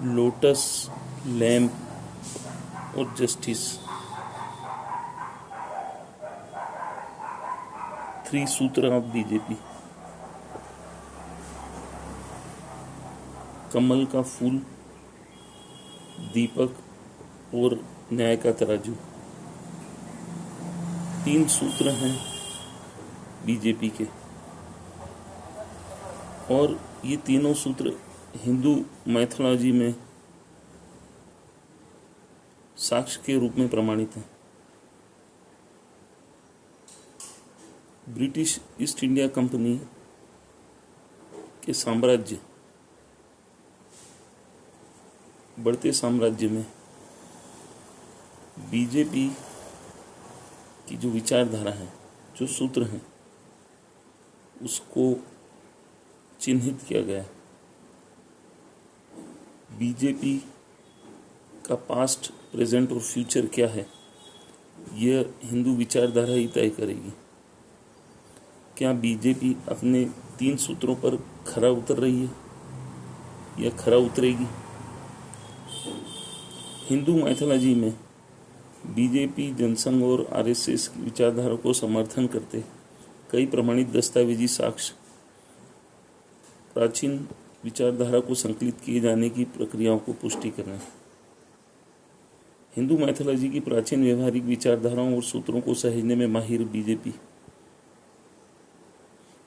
Lotus, lamp और justice, 3 सूत्र of BJP. कमल का फूल, दीपक और न्याय का तराजू, 3 सूत्र हैं बीजेपी के। और ये तीनों सूत्र हिंदू मैथोलॉजी में साक्ष्य के रूप में प्रमाणित हैं। ब्रिटिश ईस्ट इंडिया कंपनी के साम्राज्य, बढ़ते साम्राज्य में बीजेपी की जो विचारधारा है, जो सूत्र हैं, उसको चिन्हित किया गया। बीजेपी का पास्ट, प्रेजेंट और फ्यूचर क्या है, यह हिंदू विचारधारा ही तय करेगी। क्या बीजेपी अपने 3 सूत्रों पर खरा उतर रही है या खरा उतरेगी? हिंदू मैथोलॉजी में बीजेपी, जनसंघ और आरएसएस की विचारधारा को समर्थन करते कई प्रमाणित दस्तावेजी साक्ष्य प्राचीन विचारधारा को संकलित किए जाने की प्रक्रियाओं को पुष्टि कर रहे हैं। हिंदू मैथोलॉजी की प्राचीन व्यवहारिक विचारधाराओं और सूत्रों को सहेजने में माहिर बीजेपी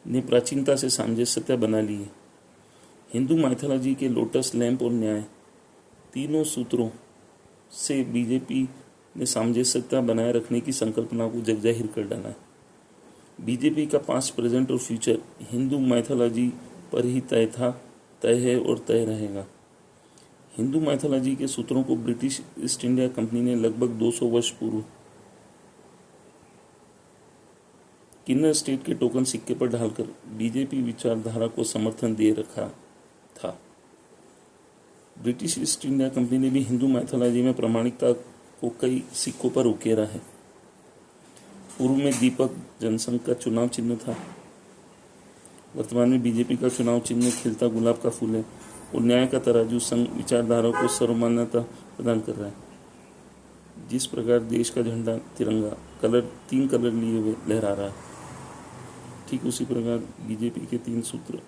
ने प्राचीनता से सामंजस्यता बना ली है। हिंदू मैथोलॉजी के लोटस, लैम्प और न्याय, तीनों सूत्रों से बीजेपी ने सामंजस्यता बनाए रखने की संकल्पना को जगजाहिर कर डाला है। बीजेपी का पास्ट, प्रेजेंट और फ्यूचर हिंदू मैथोलॉजी पर ही तय था, तय है और तय रहेगा। हिंदू मैथोलॉजी के सूत्रों को ब्रिटिश ईस्ट इंडिया कंपनी ने लगभग 200 वर्ष पूर्व किन्नर स्टेट के टोकन सिक्के पर ढालकर बीजेपी विचारधारा को समर्थन दे रखा था। ब्रिटिश ईस्ट इंडिया कंपनी ने भी हिंदू मैथोलॉजी में प्रामाणिकता को कई सिक्कों पर उकेरा है। पूर्व में दीपक जनसंघ का चुनाव चिन्ह था। वर्तमान में बीजेपी का चुनाव चिन्ह खिलता गुलाब का फूल है और न्याय का तराजू संघ विचारधारा को सर्वमान्यता प्रदान कर रहा है। जिस प्रकार देश का झंडा, तिरंगा, 3 कलर लिए हुए लहरा रहा है, ठीक उसी प्रकार बीजेपी के 3 सूत्र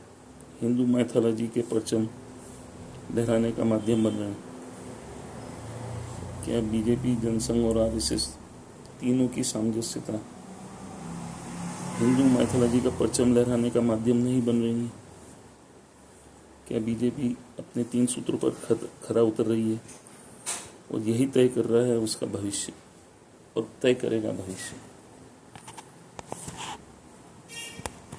हिंदू मैथोलॉजी के परचम लहराने का माध्यम बन रहे हैं। क्या बीजेपी, जनसंघ और आरएसएस तीनों की सामंजस्यता हिंदू मैथोलॉजी का परचम लहराने का माध्यम नहीं बन रही है? क्या बीजेपी अपने 3 सूत्रों पर खरा उतर रही है और यही तय कर रहा है उसका भविष्य और तय करेगा भविष्य?